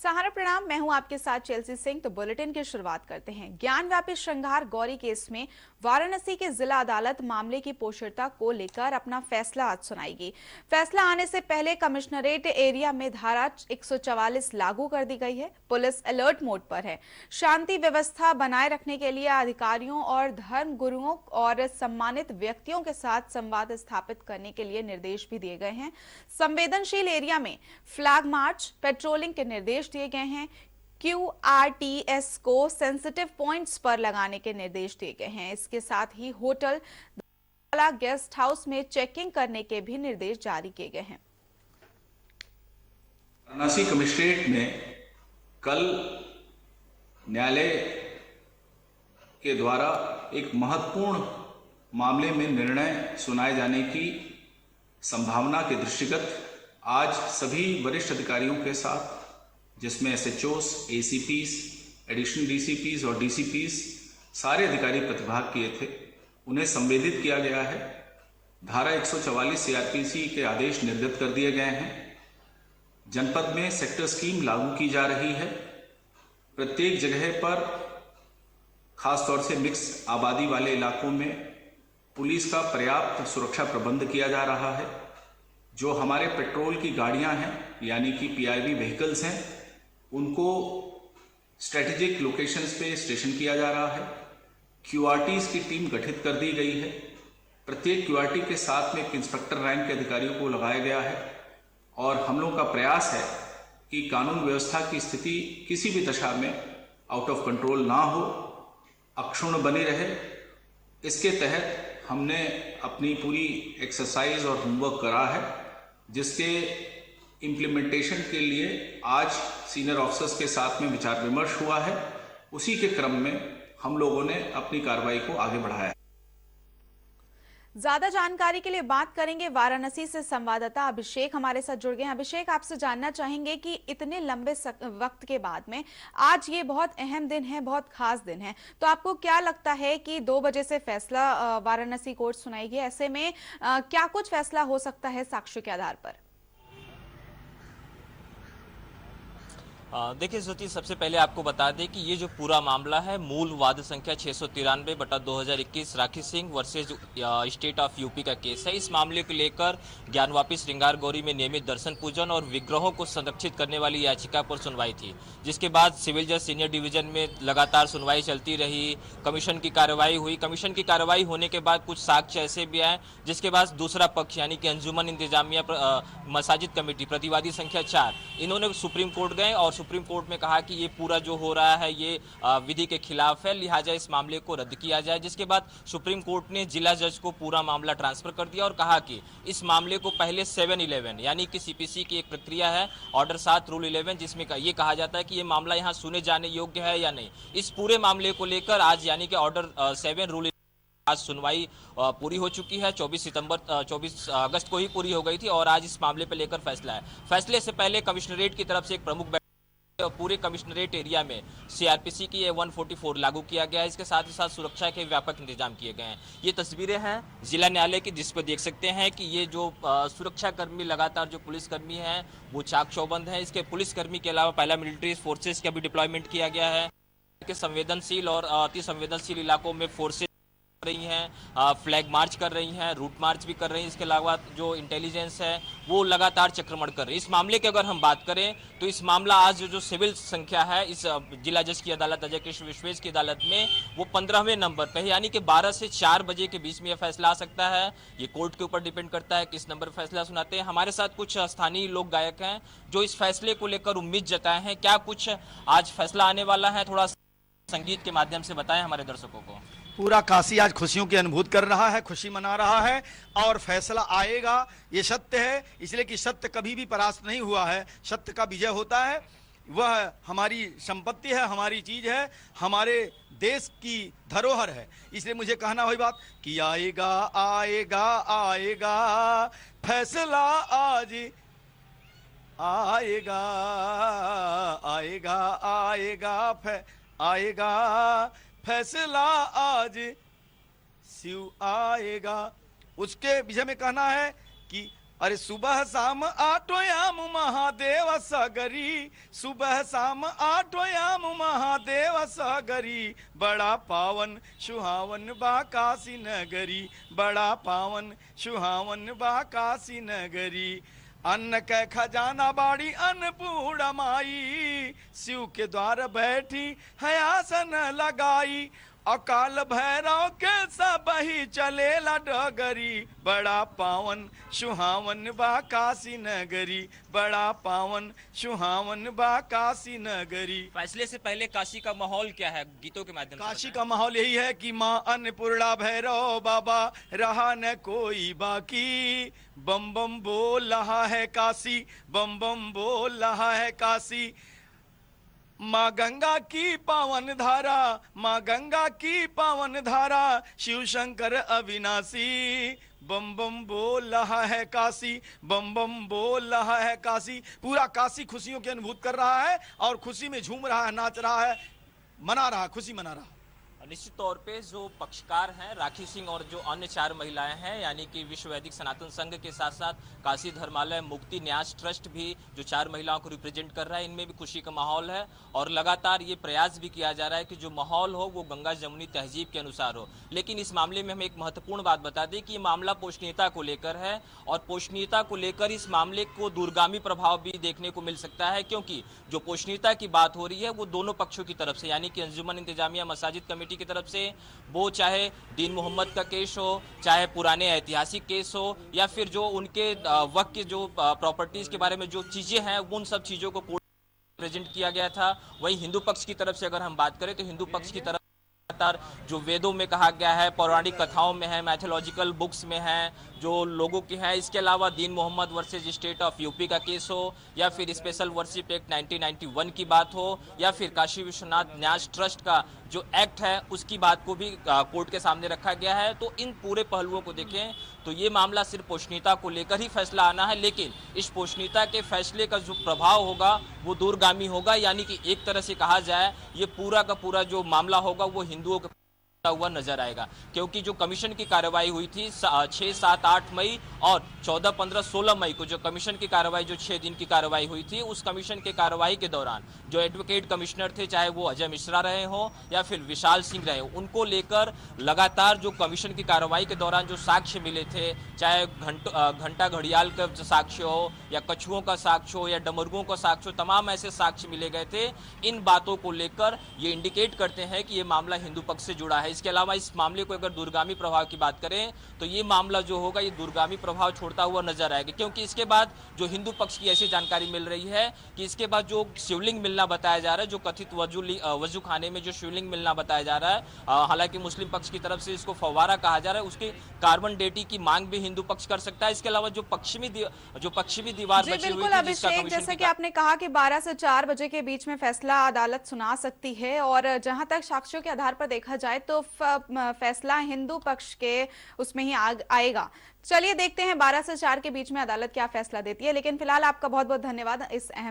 सहारा प्रणाम। मैं हूं आपके साथ चेल्सी सिंह। तो बुलेटिन की शुरुआत करते हैं। ज्ञानव्यापी श्रृंगार गौरी केस में वाराणसी की जिला अदालत मामले की पोशीरता को लेकर अपना फैसला आज सुनाएगी। फैसला आने से पहले कमिश्नरेट एरिया में धारा 144 लागू कर दी गई है। पुलिस अलर्ट मोड पर है। शांति व्यवस्था बनाए रखने के लिए अधिकारियों और धर्म गुरुओं और सम्मानित व्यक्तियों के साथ संवाद स्थापित करने के लिए निर्देश भी दिए गए हैं। संवेदनशील एरिया में फ्लैग मार्च, पेट्रोलिंग के निर्देश दिए गए हैं। QRTS को सेंसिटिव पॉइंट्स पर लगाने के निर्देश दिए गए हैं। इसके साथ ही होटल, गेस्ट हाउस में चेकिंग करने के भी निर्देश जारी किए गए हैं। वाराणसी कमिश्नरेट में कल न्यायालय के द्वारा एक महत्वपूर्ण मामले में निर्णय सुनाए जाने की संभावना के दृष्टिगत आज सभी वरिष्ठ अधिकारियों के साथ, जिसमें SHOs, ACPs, एडिशनल DCPs और DCPs सारे अधिकारी प्रतिभाग किए थे, उन्हें संवेदित किया गया है। धारा 144 CRPC के आदेश निर्गत कर दिए गए हैं। जनपद में सेक्टर स्कीम लागू की जा रही है। प्रत्येक जगह पर खासतौर से मिक्स आबादी वाले इलाकों में पुलिस का पर्याप्त सुरक्षा प्रबंध किया जा रहा है। जो हमारे पेट्रोल की गाड़ियां हैं यानी कि PIV व्हीकल्स हैं, उनको स्ट्रेटेजिक लोकेशंस पे स्टेशन किया जा रहा है। QRTs की टीम गठित कर दी गई है। प्रत्येक QRT के साथ में एक इंस्पेक्टर रैंक के अधिकारियों को लगाया गया है और हम लोग का प्रयास है कि कानून व्यवस्था की स्थिति किसी भी दशा में आउट ऑफ कंट्रोल ना हो, अक्षुण्ण बनी रहे। इसके तहत हमने अपनी पूरी एक्सरसाइज और होमवर्क करा है, जिसके इम्प्लीमेंटेशन के लिए आज सीनियर ऑफिसर्स के साथ में विचार विमर्श हुआ है। उसी के क्रम में हम लोगों ने अपनी कार्रवाई को आगे बढ़ाया है। ज्यादा जानकारी के लिए बात करेंगे। वाराणसी से संवाददाता अभिषेक हमारे साथ जुड़ गए हैं। अभिषेक, आपसे जानना चाहेंगे कि इतने लंबे वक्त के बाद में आज ये बहुत अहम दिन है, बहुत खास दिन है, तो आपको क्या लगता है कि 2 बजे से फैसला वाराणसी कोर्ट सुनाएगी? ऐसे में क्या कुछ फैसला हो सकता है साक्ष्य के आधार पर? देखिए ज्योति, सबसे पहले आपको बता दें कि ये जो पूरा मामला है मूल वाद संख्या 693/2021 Rakhi Singh versus state of UP का केस है। इस मामले को लेकर ज्ञानवापी श्रृंगार गौरी में नियमित दर्शन पूजन और विग्रहों को संरक्षित करने वाली याचिका पर सुनवाई थी, जिसके बाद सिविल जज सीनियर डिवीजन में लगातार सुनवाई चलती रही। कमीशन की कार्रवाई हुई। कमीशन की कार्रवाई होने के बाद कुछ साक्ष्य ऐसे भी आए जिसके बाद दूसरा पक्ष यानी कि अंजुमन इंतजामिया मसाजिद कमेटी प्रतिवादी संख्या 4, इन्होंने सुप्रीम कोर्ट गए और सुप्रीम कोर्ट में कहा कि ये पूरा जो हो रहा है ये विधि के खिलाफ है, लिहाजा इस मामले को रद्द किया जाए। जिसके बाद सुप्रीम कोर्ट ने जिला जज को पूरा मामला ट्रांसफर कर दिया और कहा कि इस मामले को पहले 7-11 यानी कि CPC की एक प्रक्रिया है, ऑर्डर 7 रूल 11, जिसमें ये कहा जाता है कि ये मामला यहाँ सुने जाने योग्य है या नहीं। इस पूरे मामले को लेकर आज यानी कि ऑर्डर 7 रूल आज सुनवाई पूरी हो चुकी है। 24 अगस्त को ही पूरी हो गई थी और आज इस मामले पर लेकर फैसला है। फैसले से पहले कमिश्नरेट की तरफ से एक प्रमुख पूरे कमिश्नरेट एरिया में CRPC की 144 लागू किया गया है। इसके साथ ही साथ सुरक्षा के व्यापक इंतजाम किए गए हैं। ये तस्वीरें हैं जिला न्यायालय की, जिस पर देख सकते हैं कि ये जो सुरक्षा कर्मी लगातार जो पुलिसकर्मी हैं वो चाक चौबंद हैं। इसके पुलिसकर्मी के अलावा पहला मिलिट्री फोर्सेस का भी डिप्लॉयमेंट किया गया है। कि संवेदनशील और अति संवेदनशील इलाकों में फोर्सेस रही हैं, फ्लैग मार्च कर रही हैं, रूट मार्च भी कर रही हैं। इसके अलावा जो इंटेलिजेंस है वो लगातार चक्रमण कर रही है। इस मामले की अगर हम बात करें तो इस मामला आज जो सिविल संख्या है इस जिला जज की अदालत अजय कृष्ण विश्वेश की अदालत में वो 15वें नंबर पे है, यानी कि 12 से 4 बजे के बीच में यह फैसला आ सकता है। ये कोर्ट के ऊपर डिपेंड करता है किस नंबर पर फैसला सुनाते हैं। हमारे साथ कुछ स्थानीय लोक गायक हैं जो इस फैसले को लेकर उम्मीद जताए हैं। क्या कुछ आज फैसला आने वाला है, थोड़ा संगीत के माध्यम से बताएं हमारे दर्शकों को। पूरा काशी आज खुशियों की अनुभूति कर रहा है, खुशी मना रहा है और फैसला आएगा, ये सत्य है। इसलिए कि सत्य कभी भी परास्त नहीं हुआ है, सत्य का विजय होता है। वह हमारी संपत्ति है, हमारी चीज है, हमारे देश की धरोहर है। इसलिए मुझे कहना वही बात कि आएगा आएगा आएगा फैसला आज आएगा आएगा आएगा आएगा फैसला आज शिव आएगा। उसके विषय में कहना है कि अरे सुबह शाम आठोयाम महादेव सगरी, सुबह शाम आठोयाम महादेव सगरी, बड़ा पावन सुहावन बा काशी नगरी, बड़ा पावन सुहावन बा काशी नगरी। अन्न के खजाना बाड़ी अन्नपूर्णा माई, शिव के द्वार बैठी है आसन लगाई, अकाल भैरव के सब ही चलेला डगरी, बड़ा पावन सुहावन बा काशी नगरी, बड़ा पावन सुहावन बा काशी नगरी। फैसले से पहले काशी का माहौल क्या है, गीतों के माध्यम से काशी का माहौल यही है कि माँ अन्नपूर्णा भैरव बाबा रहा न कोई बाकी, बम बम बोल रहा है काशी, बम बम बोल रहा है काशी। माँ गंगा की पावन धारा, माँ गंगा की पावन धारा, शिव शंकर अविनाशी, बम बम बोल रहा है काशी, बम बम बोल रहा है काशी। पूरा काशी खुशियों की अनुभूति कर रहा है और खुशी में झूम रहा है, नाच रहा है, मना रहा है, खुशी मना रहा है। निश्चित तौर पे जो पक्षकार हैं राखी सिंह और जो अन्य 4 महिलाएं हैं, यानी कि विश्व वैदिक सनातन संघ के साथ साथ काशी धर्मालय मुक्ति न्यास ट्रस्ट भी जो 4 महिलाओं को रिप्रेजेंट कर रहा है, इनमें भी खुशी का माहौल है। और लगातार ये प्रयास भी किया जा रहा है कि जो माहौल हो वो गंगा जमुनी तहजीब के अनुसार हो। लेकिन इस मामले में हम एक महत्वपूर्ण बात बता दें कि ये मामला पोषणीयता को लेकर है और पोषणीयता को लेकर इस मामले को दूरगामी प्रभाव भी देखने को मिल सकता है, क्योंकि जो पोषणीयता की बात हो रही है वो दोनों पक्षों की तरफ से, यानी कि अंजुमन इंतजामिया मसाजिद कमेटी की तरफ से, वो चाहे दीन मोहम्मद का केस हो, चाहे पुराने ऐतिहासिक केस हो, या फिर जो उनके वक्त के जो प्रॉपर्टीज के बारे में जो चीजें हैं उन सब चीजों को प्रेजेंट किया गया था। वहीं हिंदू पक्ष की तरफ से अगर हम बात करें तो हिंदू पक्ष की तरफ जो वेदों में कहा गया है, पौराणिक कथाओं में है, मैथोलॉजिकल बुक्स में है, जो लोगों की है, इसके अलावा Deen Mohammad versus state of UP का केस हो, या फिर स्पेशल वर्शिप एक्ट 1991 की बात हो, या फिर काशी विश्वनाथ न्यास ट्रस्ट का जो एक्ट है उसकी बात को भी कोर्ट के सामने रखा गया है। तो इन पूरे पहलुओं को देखें तो ये मामला सिर्फ पोषणीयता को लेकर ही फैसला आना है, लेकिन इस पोषणीयता के फैसले का जो प्रभाव होगा वो दूरगामी होगा, यानी कि एक तरह से कहा जाए ये पूरा का पूरा जो मामला होगा वो हिंदुओं के हुआ नजर आएगा। क्योंकि जो कमीशन की कार्रवाई हुई थी 6, 7, 8 मई और 14, 15, 16 मई को जो कमीशन की कार्रवाई, जो 6 दिन की कार्रवाई हुई थी, उस कमीशन के कार्रवाई के दौरान जो एडवोकेट कमिश्नर थे, चाहे वो अजय मिश्रा रहे हो या फिर विशाल सिंह रहे, उनको लेकर लगातार जो कमीशन की कार्रवाई के दौरान जो साक्ष्य मिले थे, चाहे घंटा घड़ियाल का साक्ष्य हो या कछुओं का साक्ष्य हो या डमरुओं का साक्ष्य हो, तमाम ऐसे साक्ष्य मिले गए थे। इन बातों को लेकर ये इंडिकेट करते हैं कि ये मामला हिंदू पक्ष से जुड़ा है। इसके अलावा इस मामले को अगर दूरगामी प्रभाव की बात करें तो ये मामला जो होगा ये दूरगामी प्रभाव छोड़ता हुआ नजर आएगा, क्योंकि इसके बाद जो हिंदू पक्ष की ऐसी जानकारी मिल रही है कि इसके बाद जो शिवलिंग मिलना बताया जा रहा है, जो कथित वजू खाने में जो शिवलिंग मिलना बताया जा रहा है, हालांकि मुस्लिम पक्ष की तरफ से इसको फव्वारा कहा जा रहा है, उसकी कार्बन डेटिंग की मांग भी हिंदू पक्ष कर सकता है। इसके अलावा जो पश्चिमी दीवार बची हुई थी, अभिषेक, जैसा कि आपने कहा कि 12 से 4 बजे के बीच में फैसला अदालत सुना सकती है, और जहां तक साक्ष्यों के आधार पर देखा जाए तो फैसला हिंदू पक्ष के उसमें ही आएगा। चलिए देखते हैं 12 से 4 के बीच में अदालत क्या फैसला देती है। लेकिन फिलहाल आपका बहुत बहुत धन्यवाद इस अहम